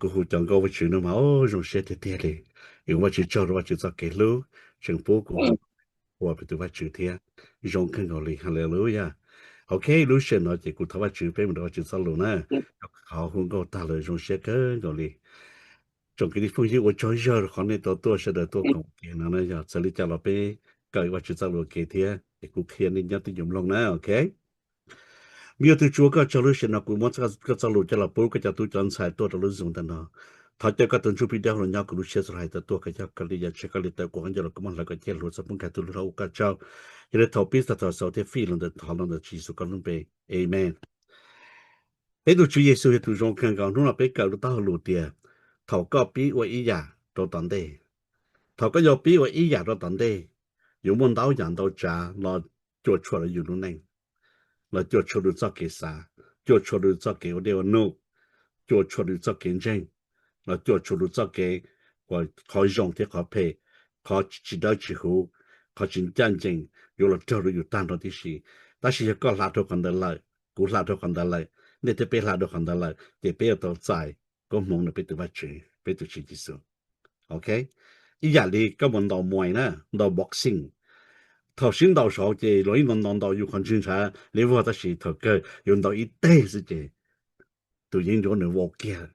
กูหูจังก็ว่าชื่อนึงมาโอ้จงเสียเท่ๆเลยอยู่ว่าชื่อเจ้าหรือว่าชื่อสักเกลูจึงปูกูว่าไปตัวว่าชื่อเทียจงขึ้นก็เลยฮาเลลูยาโอเครู้เช่นเนาะจะกูทว่าชื่อเป็นมันว่าชื่อสรุนะเขาคงก็ตาเลยจงเสียเกินก็เลยจงกินที่พวกที่ว่าช่วยๆของในตัวเสด็จตัวของเกนะนะอย่าสลิจเราไปก็ว่าชื่อสรุเกเทียกูเขียนนี่ยัดที่ยมลงนะโอเคมีตัวชัวก็จะรู้เช่นนะกูมันก็จะรู้จะละปูก็จะตัวจันสายตัวจะรู้สึกแต่เนาะถ้าจะก็ต้องช่วยพี่เดียวเราอยากรู้เชื่อสลายแต่ตัวก็จะกลีอยากเชื่อกลีแต่กูอันจะเราก็มันแล้วก็เจ้ารู้สักปุ่นแค่ตัวเราก็เจ้าจะได้ทอปิสแต่ตัวเสาที่ฟีลนั่นทอลนั่นชีสุกันลงไปเอเมนไปดูชื่อเยซูให้ตัวจงกันก่อนนู่นเราไปเกิดรู้ต้ารู้เดียเขาก็ปีว่าอีหยาตัวตอนเดเขาก็ยอปีว่าอีหยาตัวตอนเดอยู่บนดาวอย่างดาวจ้าเราจดชัวร์อยู่นู่นเองเราจดชัวร์จากเกษาจดชัวร์จากเกวเดียวนูจดชัวร์จากเกนเจงเราจดชัวร์จากเกว่าเขาจงที่เขาเพเขาจิตได้จิหูเขาจินจันจริงอยู่เราเจออยู่ตั้งตรงที่สี่แต่สิ่งก็ลาทุกคนได้เลยกูลาทุกคนได้เลยเนี่ยจะไปลาทุกคนได้เลยจะไปเอาตัวใจก็มองในไปตัววัดจีไปตัวชีวิตสุดโอเคอีอย่างนี้ก็มันดอกมวยนะดอกบ็อกซิ่ง头先到时候这罗伊弄到有看警察，你话的是头个用到一代是这，都引着人walk here，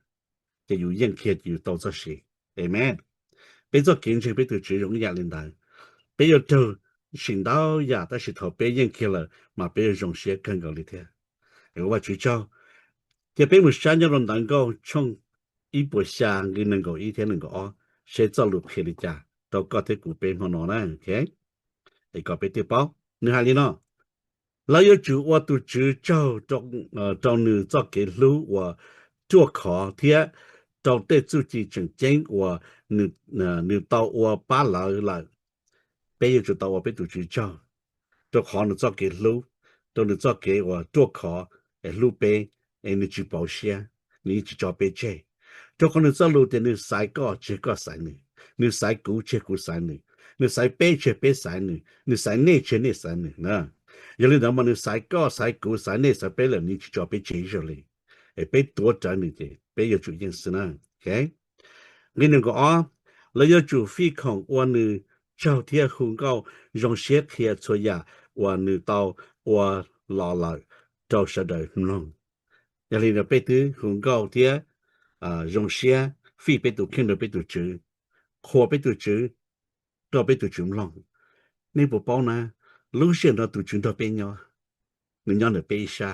这有人看就到这些 ，amen。别做警察，别做只用压力大，别要做寻到呀，但是头别人看了，嘛别要用些更高的天。我去找，这别们山上能够从一步下，你能够一天能够哦，谁走路陪你家，到高铁古边旁呢 ，OK。ไอ้ก็ไปติเป้าเนื้อหาลีเนาะแล้วอยู่จู่ว่าตัวจู่เจ้าจงเจ้าหนึ่งเจ้าเกรู้ว่าจั่วขอเทียเจ้าได้จู่จีจริงๆว่าหนึ่งเต้าว่าป้าหลายหลายไปอยู่จู่เต้าว่าไปตัวจู่เจ้าเจ้าขอหนึ่งเจ้าเกรู้ตัวหนึ่งเจ้าเกว่าจั่วขอไอ้รู้ไปไอ้หนึ่งจีเป่าเสียนี่จีจ่อไปเจ้เจ้าคนหนึ่งเจ้ารู้แต่หนึ่งสายก็เจ้าก็สายหนึ่งสายกูเจ้ากูสายหนึ่ง你使背切背使你，你使内切内使你呢？有的人嘛，你使高使高使内使背了，你就叫背接上来，哎，背多赚你的，背要做件事呢，OK？你那个啊，你要做非抗，我你朝天红高，让些贴出呀，我你到我老了，到时的弄，有的人背的红高贴让些非背都看到背都做，可背都做。เราไปตัวจุ่มลองนี่ปป้อนะรู้เสียเราตัวจุ่มเราเป็นยอหนึ่งยอหนึ่งไปชา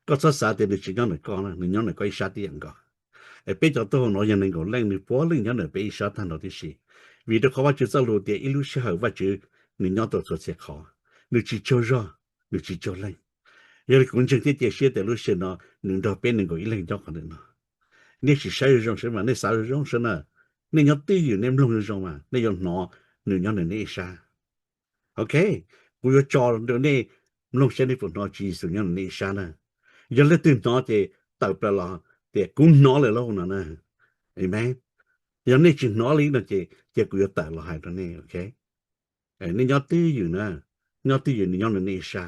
ก็จะสาเดียวหนึ่งจุ่มยอหนึ่งก้อนนะหนึ่งยอหนึ่งก็ชาที่ยังก็ไอ้ไปจอดตัวน้อยยังหนึ่งก็แรงหนึ่งป้อหนึ่งยอหนึ่งไปชาทันเราที่สี่วิธีเขาว่าจะรู้เดียวอีรู้เชื่อว่าจะหนึ่งยอตัวตัวเสียขอหนึ่งจีโจรอหนึ่งจีโจแรงยังคนจึงที่เดียเสียแต่รู้เสียเนาะหนึ่งเราเป็นหนึ่งก็อีแรงยอคนหนึ่งเนาะนี่是谁用什么？那啥用什么？那要对于那弄用嘛？那要拿。หนึ่งย้อนหนึ่งนี่ชาโอเคกูจะจอเดี๋ยวนี้ลงเส้นที่ฝนนอจีสุดย้อนนี่ชานะยังเล่นตื่นนอเจตัดไปละแต่กูนอเลยแล้วนะนะเห็นไหมยังนี่จีนอลีนะเจกูจะตัดละหายตรงนี้โอเคไอ้นี่ย้อนตีอยู่นะย้อนตีอยู่นี่ย้อนหนึ่งนี่ชา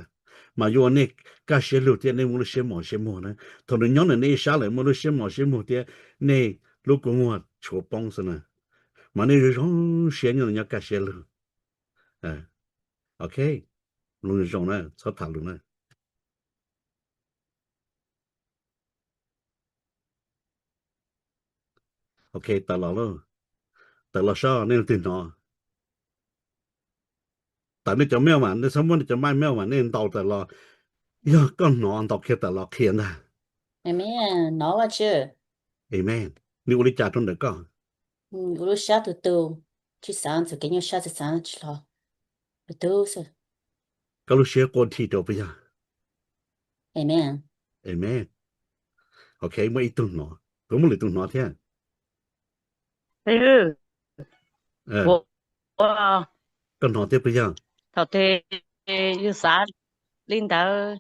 มาอยู่นี่ก็เชื่อลูกเจ้านี่มันเชื่อหมอนะตอนนี้ย้อนหนึ่งนี่ชาเลยมันเชื่อหมอเจ้านี่ลูกกูว่าชัวป้องซะนะมันนี่ร้องเสียงอย่างนี้ก็เสียเลยโอเคลุงจงนะชอบถามลุงนะโอเคตลอดเลยแต่ละชอบนี่ตื่นนอนแต่นี่จะไม่เอามันในสมมติจะไม่เอามันนี่ต่อแต่ละย่าก็นอนต่อแค่แต่ละเขียนนะเอเมนนอว่าชื่อเอเมนนี่อุลิจาทุนเด็กก็อุลุชาตุตู去上就给你下次上去了，都是个路些过体都不呀 ，Amen。 Amen OK 我一顿喏我们来顿喏天我个喏天不呀 thảo thế như xã linh đạo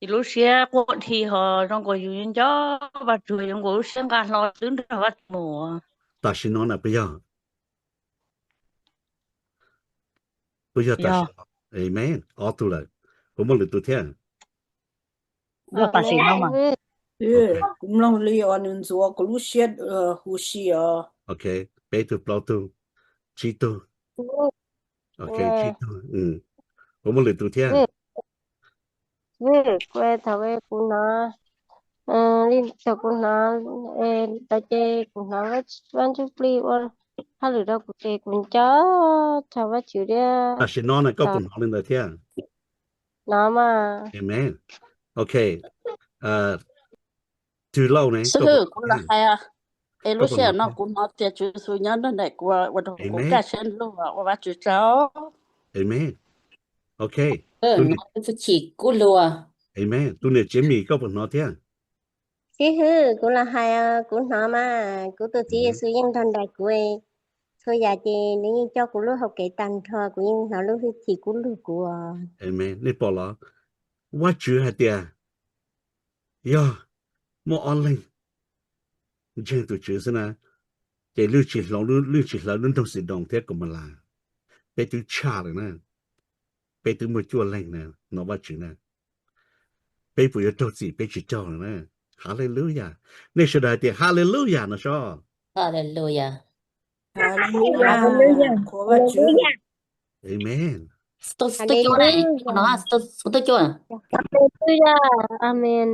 thì lúc xưa của thì họ trong có dùng cho và chủ dùng của xưa cả lo đứng đó và mùa 大西喏那不呀不要大西 Amen 熬度了我们来顿天 là ta xin nó mà cũng long li on zo ko lu shet hu shi OK 背度包度七度 OK 七度我们来顿天 quê thảo về cũng nó linh thảo cũng nó ta chơi cũng nó với văn chụp li or hay là đâu cũng chơi cũng chó thảo với chữ đi 大西喏那个不喏的天 nó mà Amen OK 最老呢是个过来还啊，路线那过那点就是人的那个，我都我干线路啊，我把去找。Amen OK 那是去过路啊。Amen ตัวเนี่ยเจมี่ก็บ่นอเที่ย cái hư cũng là hai cũng nó mà cũng tự chỉ sử dụng thành đại quê thôi giờ chị nếu cho cũng lúc học cái tàn thọ cũng như nó lúc chỉ cũng lúc của Amen นี่ปอละว่าจือหาเตียย่อมอออนไลน์เจอตัวจือซะนะเจลือจิลองลือจิลานุ่นต้องสิดองเทียกับมาลาไปถึงชาเลยนะไปถึงมือจั่วแรงนะนอว่าจือนะไปปุยตัวสิไปจิเจ้านะฮาเลลูยานี่สุดาเตียฮาเลลูยานะชอ 哈利路亚。 hallelujah ko wa chu Amen 都叫呢，那都叫啊， Hallelujah amen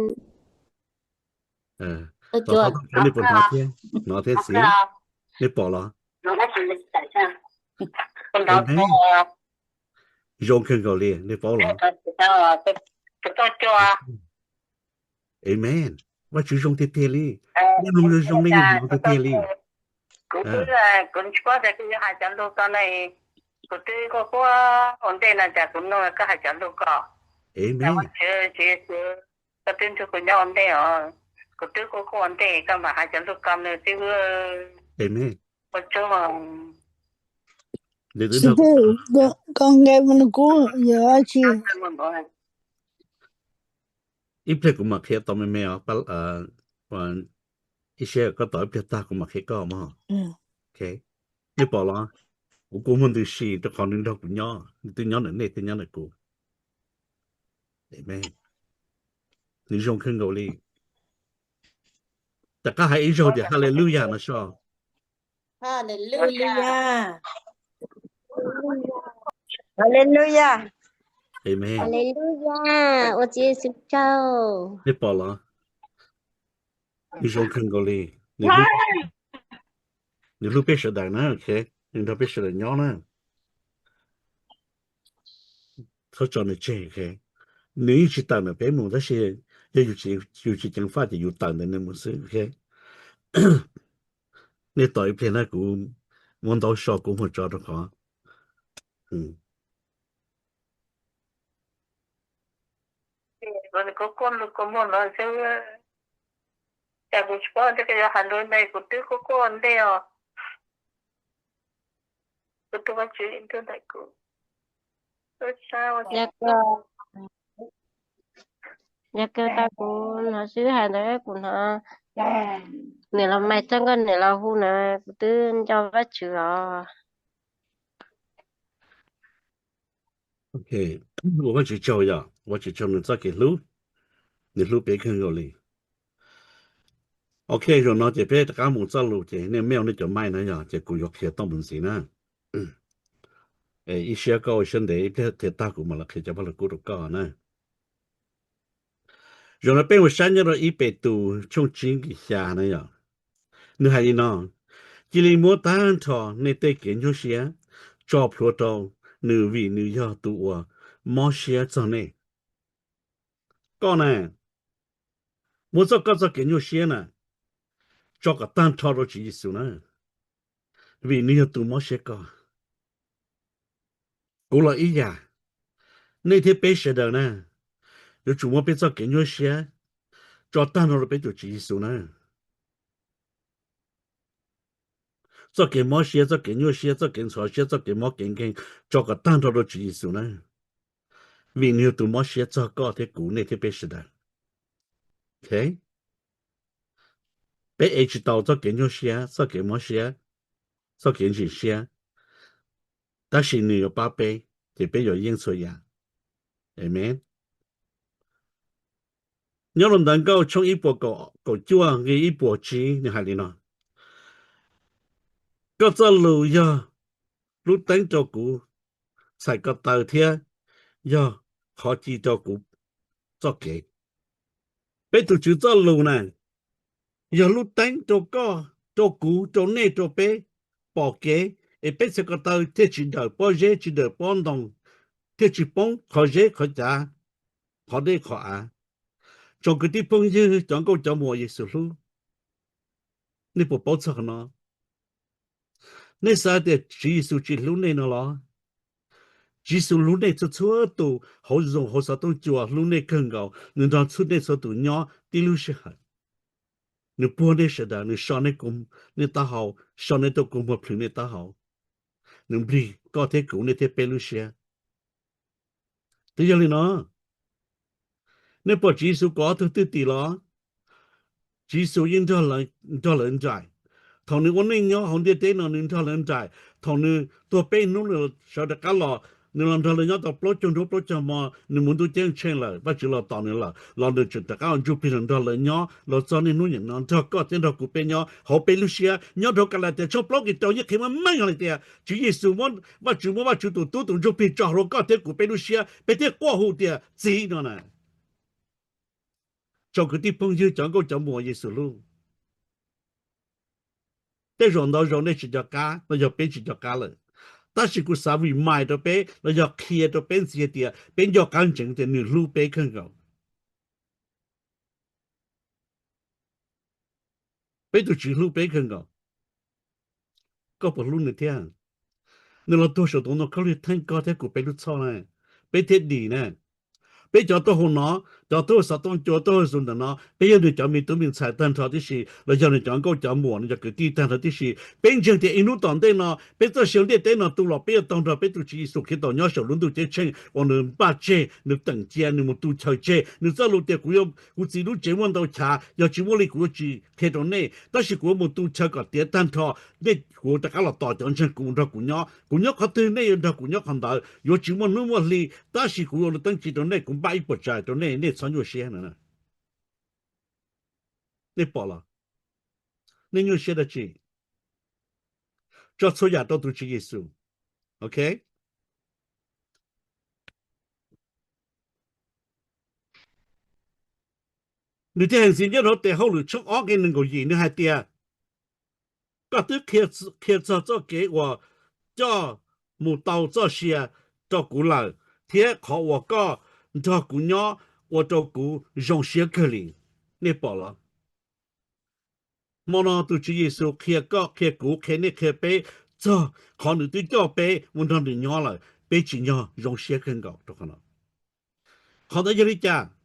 都ต่อ 叫 เขาต้องนี่ปนอเทียนอเทียสินี่ปอละ Amen ยงขึ้นก็เลยนี่ปอละ Amen ว่าจือยงเตลีนี่ลุงยงได้ยินยงเตลี cũng cứ cũng có thể cái hai trăm đô con này cũng cứ có ổn định là chả cũng nói cái hai trăm đô có Amen chứ cái tin cho cũng nhau ổn định rồi cũng cứ có ổn định cái mà hai trăm đô con này chứ Amen có chỗ mà để được con nghe mình cũng nhớ chị ít phép của mặt hiện tao mới mèo bắt và ít xe có tỏi phép ta của mặt hiện có mà ok nếu bỏ lo của mình từ xí tôi còn đến đâu cũng nhỏ từ nhỏ này từ nhỏ này của Amen你用看够哩大家还一说的哈利路亚呢说哈利路亚。 hallelujah Amen Hallelujah 我接受教你bỏ lo你用看够哩你录别说的呢 ok 你都别说的nhỏ呢เขาจอในเจ๊แค่นี่จิตตาเนี่ยเป็นหมู่ที่เสียอยู่ที่จังฟ้าจะอยู่ต่างในหมู่ซึ่งโอเคนี่ต่อยเพลงนะกูมันต้องชอบกูหัวจอดขอrồi có con muốn nói chứ chả cũng có cái Hà Nội này cũng cứ có con đây à tôi có chuyện tôi lại cũng sao nhà cơ ta cũng nóซื้อหาได้cũng nóเนี่ยเราไม่ต้องกันเนี่ยเราหูนะตื่นจะว่าชื่อ OK 我只教呀我只教你再给录你录别看过哩 OK rồi nó chỉ biết cả một giờ录chỉ nên mail nó cho mai nữa ya chỉกูยกเขียนต้องมันสินะอีเสียก็ฉันเดี๋ยวเทตากูมาละคือจะมาละกูตก็นะrồi nó bên sáng nhớ rồi ít bề tù trong chính cái nhà này ya nữa hay nó chỉ li mua tan thọ nên tây kiến cho xía cho pro tàu nữ vị nữ ya tụ à mua xía cho này con này mua cho kiến cho xía nè cho cả tan thọ rồi chỉ số nè vì nhiều tụi nó sẽ có cô là ý à nên thế bé sẽ đâu nè nếu chúng nó bé cho cái nhau sẽ cho ta nó bé cho chỉ số nè cho cái mỏ sẽ cho cái nhau sẽ cho cái sò sẽ cho cái mỏ cái cho cái ta nó chỉ số nè vì nhiều tụi nó sẽ cho có thế cũ nên thế bé sẽ đâu ok bé ấy chỉ tao cho cái nhau sẽ cho cái mỏ sẽ cho cái gì sẽ但是你有八倍就别有因素呀 Amen 你要能够从一步个做嘅一步子你係點啊個做路呀路等咗股才個頭天呀可知咗股做嘅俾到住做路呢呀路等咗個做股做呢做俾bỏ kế et bé sẽ có tao thế chỉ đợi bao giờ chỉ đợi bao đồng thế chỉ bông khó dễ khó trả khó đây khó à trong cái địa phương như trong câu cho mùa Giêsu luôn nên bộ bảo sao nó nên sao để Giêsu chỉ lúc này nó lo Giêsu lúc này cho chúa tụ họ dùng họ sao tụ chùa lúc này cần gạo nên đó chút này sao tụ nhỏ đi lúc sẽ hết nên buồn này sẽ đã nên sau này cũng nên ta hậu sau này tôi cũng một thứ nên ta hậu nên bị có thể cũng nên thế bé lúc sẽ thế giờ nó nên bỏ Giêsu có thứ tư tỷ lo Giêsu yên cho lần dài thằng này nên nhớ không để tên nó nên cho lần dài thằng này tôi bé nó là sao được cả lọ nên làm cho lần nhớ tập plot trong mà nên muốn tôi chơi chơi lại bắt chước là tao nên là làm được chuyện tất cả anh chụp hình cho lần nhớ là cho nên nó nhận nó cho có tên đó của bé nhớ họ bé Lucia nhớ đâu cả là để cho plot cái tao như khi mà mang lại tiền Chúa Giêsu muốn bắt chước tụi chụp hình cho họ có tên của bé Lucia bé tên qua hồ tiền gì nữa nè trong cái địa phương như chẳng có chẳng mua gì luôn. Để rồi này chỉ cho cá, nó cho bên chỉ cho cá rồi. Ta chỉ có sao vì mai đó bé, nó cho kia đó bên gì thì bên cho cán chừng thì nửa lú bé không có. Bên tôi chỉ lú bé không có. Có một lú nữa thế. Nếu là tôi số nó có thể thành có thể của bên lúc sau này, bên thế đi nè. Bây giờ tôi hôm nó, giờ tôi sao tôi dùng nó, bây giờ tôi chọn mình xài tên thọที่สิแล้วgiờ tôi chọn câu chọn muộnจะcáiที่tên thọที่สิbên trên thì inú tòn tên nó, bên tôi xem tên nó tu lọ bây giờ tòn thọ bên tôi chỉ số khi tòn nhớ số luôn tôi chơi chơi, còn nó ba chơi, nó tận chơi, nó một tu chơi chơi, nó giờ lúc thì cũng chỉ lúc chơi món đâu chả, giờ chỉ món này cũng chỉ thế đó này,但是cũng một tu chơi cái tiền tên thọ, này cũng tất cả là tỏi chọn chơi cũng nhớ có thứ này đó cũng nhớ không đó, giờ chỉ món nữa món gì, 但是cũng là tận chỉ đó này cũng bảy bữa trái đó này này sản xuất些呢，你饱了，你有些的钱，这出家都是耶稣 ，OK？ 你这很新，一路在后路出我给能够赢，你还跌，个都开做给我做木刀做些做古老，贴考我个。做古鸟，我做古用些可怜，你饱了。莫那都只耶稣开个开古开你开杯，做可能对叫杯，我当你鸟了，杯只鸟用些更高，都可能。好的，这里讲，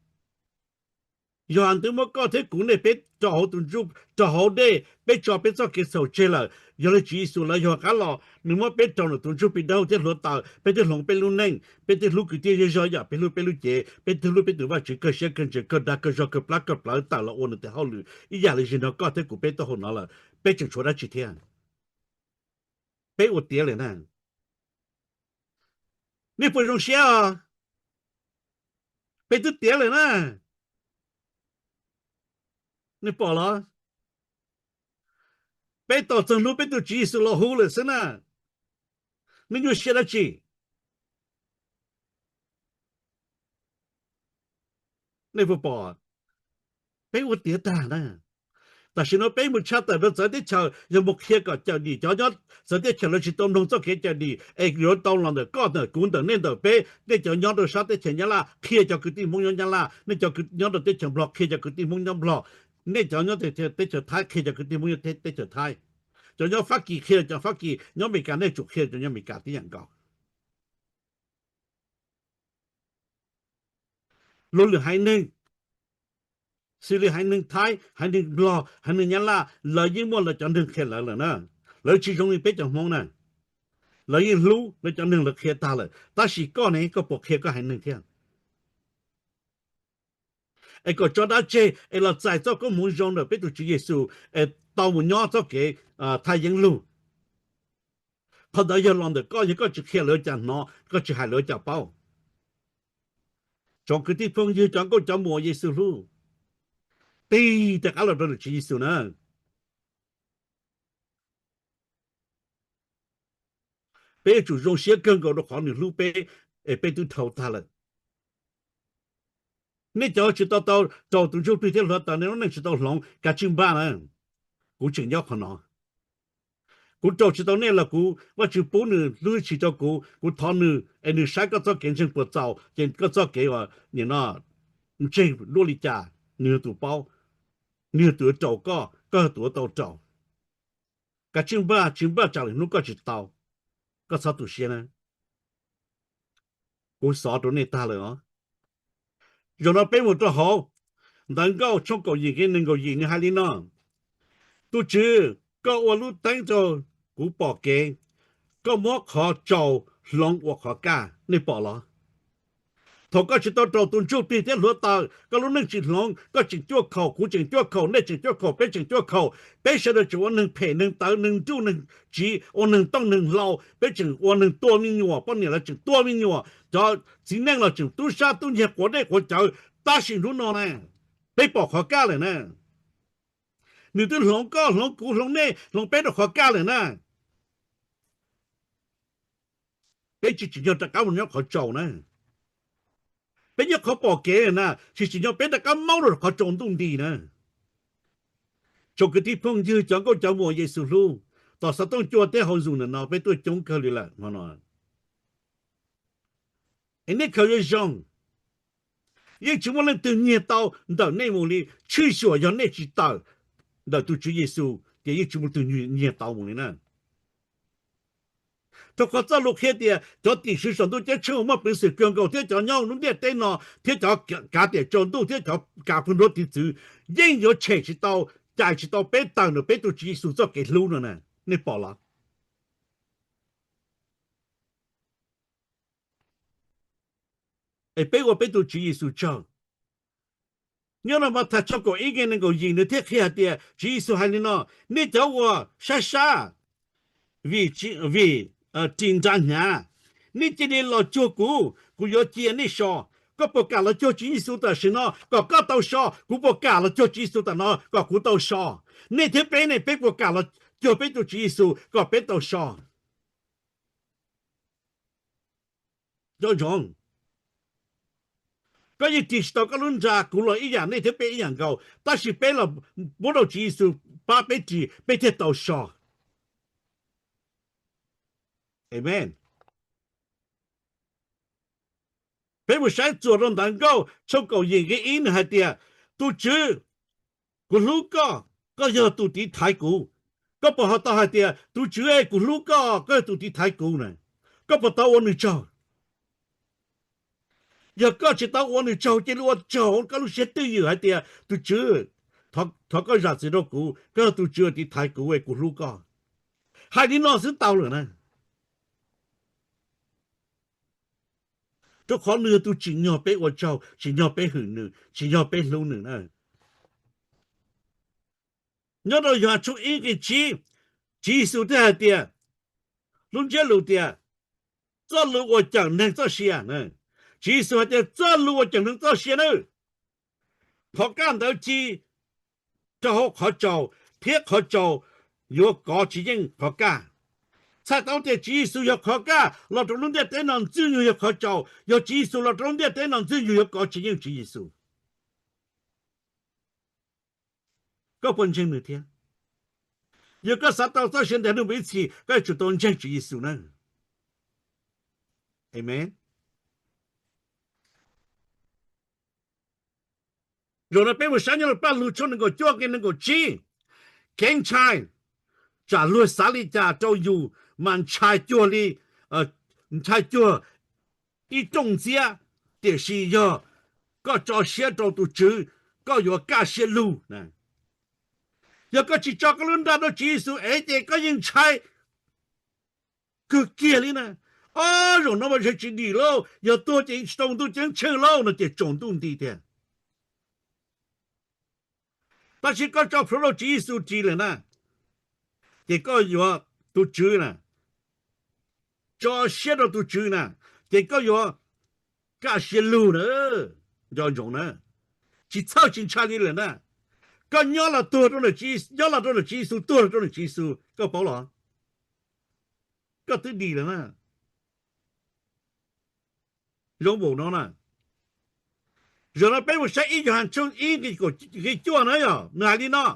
有很多么个体古呢杯做好顿做做好的，杯做杯做给手接了。有了技术了，有个了，你莫别找了，都就别到这路到，别这龙别路能，别这路个这些小呀，别路接，别这路别对吧？这个些跟这个那个小个不到了，我那得好路，一家里是那搞这个别到好拿了，别就出来几天，别我跌了呢，你不用写啊，别就跌了呢，你饱了。别到正路别都技术老好了是呢，你就写了去，你不报，别我跌单呢。但是呢，别没查到，这点查有没开个叫你，叫这点查了去东东做开叫你，哎，有当啷的搞的，滚的那的别，你叫鸟的啥的钱啦，开叫个地梦样啦，你叫个鸟的点钱不开叫个地梦样不。你叫鸟在这在这台开着个地方要在这台，就要发几开就发几要没干那就开就要没干的样搞路里还能xử lý hai nâng thái hai nâng lò hai nâng nhá la lợi những môn là cho nâng khe lợi là nè lợi chỉ trong biết trong mong nè lợi những lú lợi cho nâng là khe ta là ta chỉ có này có bộ khe có hai nâng theo ai có cho đã chê ai là giải cho có muốn dùng được biết được Chúa Giêsu ai tao muốn nhỏ cho cái thái những lú họ đã giờ làm được có những có chữ khe lợi chẳng nó có chữ hai lợi chẳng bao trong cái địa phương như chẳng có cho mùa Giêsu lú đi tất cả là đó là Chúa Giêsu nè bây chủ dùng xe cân cầu nó khó được lưu bây tu thầu ta là nếu cho chỉ tao tu chung tu thế là tao nếu nó chỉ tao lòng cả chim ba nè cũng chừng nhau khó nó cũng cho chỉ tao này là cũng và chỉ bốn nữa lưu chỉ cho cũng thọ nữa anh nữa sai cái cho kiến chân bột giàu kiến cái cho cáiว่าเนี่ยnó chơi lúa lì chả nửa tủ bao nửa tủ trầu có tủ tàu trầu cả chim ba trả lại nó có chỉ tàu có sao tụi xe nè cũng sợ tụi này ta rồi rồi nó bé một trò hồ đang go trong cầu gì cái nên cầu gì như hai lý nó tôi chứ có ô lú đánh cho cũng bỏ kê có móc khó trầu lòng hoặc khó ca nên bỏ lo thọ có chỉ tao trầu tuần trước đi thế lúa tao có lúc nâng chỉ lòng có chỉ chúa khẩu cũng chỉ chúa khẩu nên chỉ chúa khẩu bé chỉ chúa khẩu bé sẽ được chúa nâng phê nâng tao nâng chú nâng chỉ ô nâng tông nâng lau bé chỉ ô nâng tua mi nhua bao nhiêu là chỉ tua mi nhua cho chỉ nâng là chỉ tu sa tu nhiệt của đây của cháu ta xin luôn nó nè bé bỏ khó ca rồi nè nếu tôi lòng có lòng cũ lòng nè lòng bé được khó ca rồi nè bé chỉ nhớ tất cả một nhóm khó trầu nè bây giờ họ bỏ kế nè chỉ nhớ bé tất cả máu rồi họ trộn tung đi nè trong cái địa phương như chẳng có cháu mùa Giêsu luôn tao sao tao cho tới họ dùng nó bé tôi chống cơ là mà nói anh ấy khởi giống nhưng chúng mình tự nhiên tao đào này một đi chưa sửa cho này chỉ tao đào tu Chúa Giêsu thì chúng mình tự nhiên tao một nè cho có cho lúc hết thì cho tỷ sử dụng tôi chết chưa mà bình sự cường cầu thế cho nhau nó biết tên nó thế cho cả để cho tôi thế cho cả phần đó thì chữ nhưng có chạy chỉ tao chạy chỉ tao bé tao nó bé tôi chỉ sử dụng cái lưu nữa nè nên bỏ là bé tôi bé tôi chỉ sử dụng nhớ là mà ta cho có ý kiến cái gì nữa thế kia thì chỉ sử dụng nó nên cho我傻vì tin rằng nha ni chỉ đi lo cho cú có tiền ni sao có bộ cả là cho chỉ số ta xin nó có tàu sao cũng bộ cả là cho chỉ số ta nó có cú tàu sao ni thế bên này bên bộ cả là cho bên tổ chỉ số có bên tàu sao do giống có những chỉ số có luôn ra cũng là ý dạng ni thế bên ý dạng cầu ta chỉ bên là bộ đầu chỉ số ba bên chỉ bên thế tàu sao Amen. Bây giờ sáng做了蛋糕，从狗眼嘅影下啲，都知個ลูกก็要到底太古，ก็不好到下啲，都知誒個ลูกก็到底太古呢，ก็不到我哋做，又ก็只到我哋做，即係我做，ก็รู้สึก對อยู่下啲，都知，他個日子都古，ก็都知啲太古誒個ลูก，係你老師到了呢。cho khó nửa tu chỉ nhỏ bé ở châu chỉ nhỏ bé hưởng nửa chỉ nhỏ bé lâu nửa nè nhớ đâu giờ chú ý cái chỉ số thế tiền luôn chơi lâu tiền cho lâu ở chẳng nên cho xe nè chỉ số tiền cho lâu ở chẳng nên cho xe nữa họ干到chỉ cho họ trâu thiết họ trâu有搞chỉ những họ干才到底技术要考噶，老中农的电脑资源要考找，要技术老中的电脑资源要搞经验技术。个本身那天，有个啥到现在都没起，该主动讲技术呢 ？Amen。有了被我想要的半路从那个交给那个鸡，警察。假如萨利家就有蛮差脚的差脚一种家的是要ก็จอเสียตัวตัวจื้อก็อยู่กาเสียลูนะแล้วก็จิจอกลุนดาโดจีสุเอเจก็ยังใช้คือเกียเลยนะอ๋อ容那么是จิดีโล要多进动都进车路那就中动地的但是ก็จอพระจีสุจีเลยนะเจก็อยู่ตัวจื้อนะจอเสียตัวจื้อนะเจก็อยู่กาเสียลูนะ要用呢去操进车里了呢ก็ย่อละตัวตรงนั้นจีย่อละตัวนั้นจีสุตัวตรงนั้นจีสุก็เปล่าหรอก็ตื่นดีแล้วนะร้องบอกน้องนะเราไปว่าใช้อีกอย่างช่วงอีกก็จ้วนนะย่อไหนดีเนาะ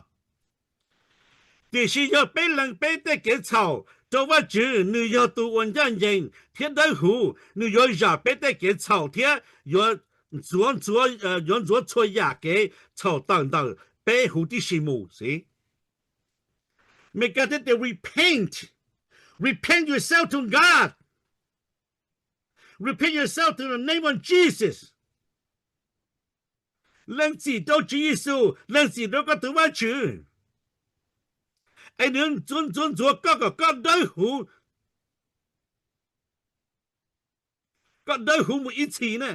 แต่是要被人被得给吵这ว่าจื้อ你要ตัววันจันทร์ยิง天的湖你要อย่า被得给吵天要用左错呀给吵当当背后的是么事 Make it to repent yourself to God repent yourself to the name of Jesus เรื่องสิโตจีเยซูเรื่องสิโตก็ตัวว่าชื่อไอ้เรื่องจนก็ได้หูก็ได้หูหมดอีทีนะ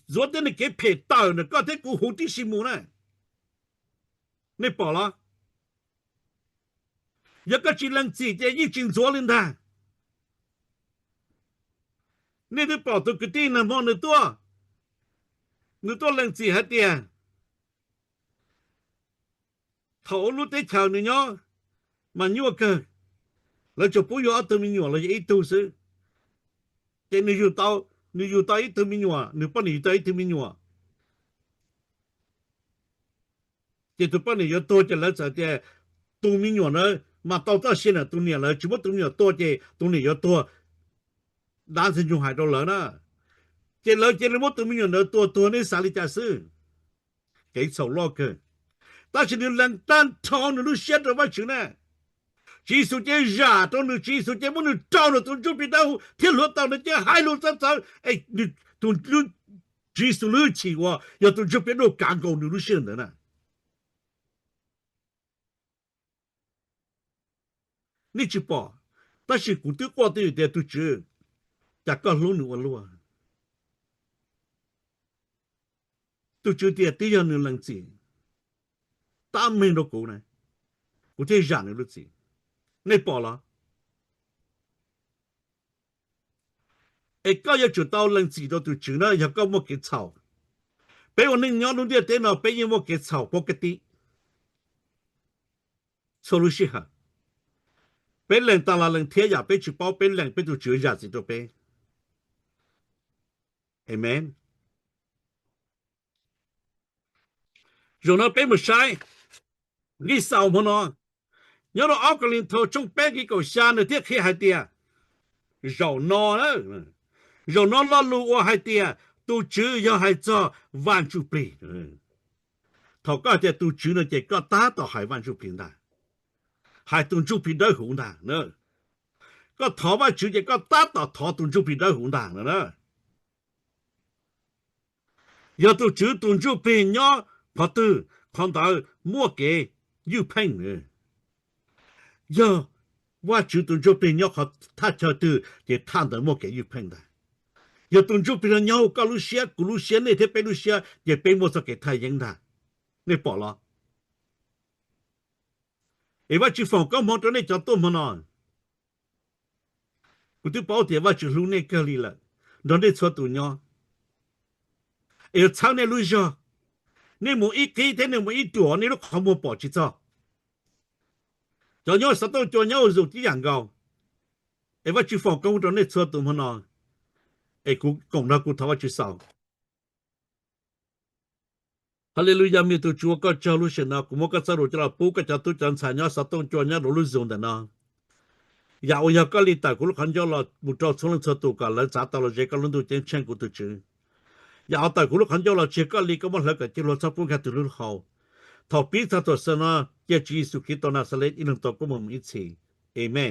昨天你给赔到呢，刚才过红的西木呢，你报了，一个只能自己已经做了的，你都报到个地那么的多，你多能自还点，头路得瞧你喏，蛮弱个，那就不要对面弱了，一都是，这你就到。你有到一头民话，你把你到一头民话，这都把你要多着了，这的都民话呢，嘛到现在都年了，只不过都年多的，都年要多，男生就还到了呢，这了这了么都民话呢多呢啥里家事，给吵老个，但是你冷淡吵你都写着不行呢。技术界热到你技术界不能找了都就比到天落到那些海路上哎你都技术路起我要都就变到干高你都现的呢你去报但是古对过的的都知大家路你我路都知的这样的能子大门都够呢我这热的路子你报了ไอ้ก็อย่าจุดเอาเรื่องสีตัวจืดนะอย่าก็มัวเก็บเฉาไปวันนึงย้อนดูเดียวเต้นเอาไปยังมัวเก็บเฉาปกติโซลูชันฮะเป็นแหล่งตลาดแหล่งเทียอย่าไปจุดเป้าเป็นแหล่งไปตัวจืดอย่าสิตัวไปเอเมนอยู่นั้นเป็นไม่ใช่นี่สาวมันเนาะnhớ nó áo cái linh thô trong bé cái cầu xa nữa tiếc khi hai tia dầu no đó dầu no lo lù hai tia tu chữ do hai cho van chu pi thọ có thể tu chữ nó chỉ có tá tỏ hai van chu pi đã hai tu chu pi đỡ hùng đã nữa có thọ ba chữ chỉ có tá tỏ thọ tu chu pi đỡ hùng đã nữa giờ tu chữ tu chu pi nhớ phật tử con tao mua cái yêu phanh nữa giờว่าจุดตุนจุเป็นยอเขาถ้าเจอตือจะท่านแต่โมเกยุพังได้อย่าตุนจุเป็นยอก็รู้เสียกูรู้เสียเนี่ยที่เป็นรู้เสียจะเป็นโมสเกตไทยยังได้นี่ปอละเอว่าจุฟงก็มองตัวนี้จะต้มมันอนกูที่บอกเดี๋ยวว่าจุรู้เนี่ยก็ลีละโดนได้ชัวตุนยอเออเช้าเนี่ยรู้จ้ะนี่หมูอีกทีเท่เนี่ยหมูอีตัวนี่ลูกขโมยปอจิจ้ะcho nhau sao tôi cho nhau rồi tí dạng gạo, em bắt chữ phòng công trong này xưa tụi mình nói, em cũng đã cũng tháo chữ sao, Hallelujah mi tu chúa có cho lúc nào cũng có sao rồi cho là bố cái cho tôi chẳng xài nhau sao tôi cho nhau rồi lúc dùng để nó, dạo giờ có lý tài của lúc hắn cho là một trò số lần xưa tụi cả là giá tao là dễ có lần tụi trên chân của tụi chữ, dạo tài của lúc hắn cho là chỉ có lý có một lần cái chỉ là sao bố cái tụi lúc hậu ทอปีทาตัวสนะเยซูคริสต์นาซาเรตอีหนึ่งตัวก็มุมอิสิเอเมน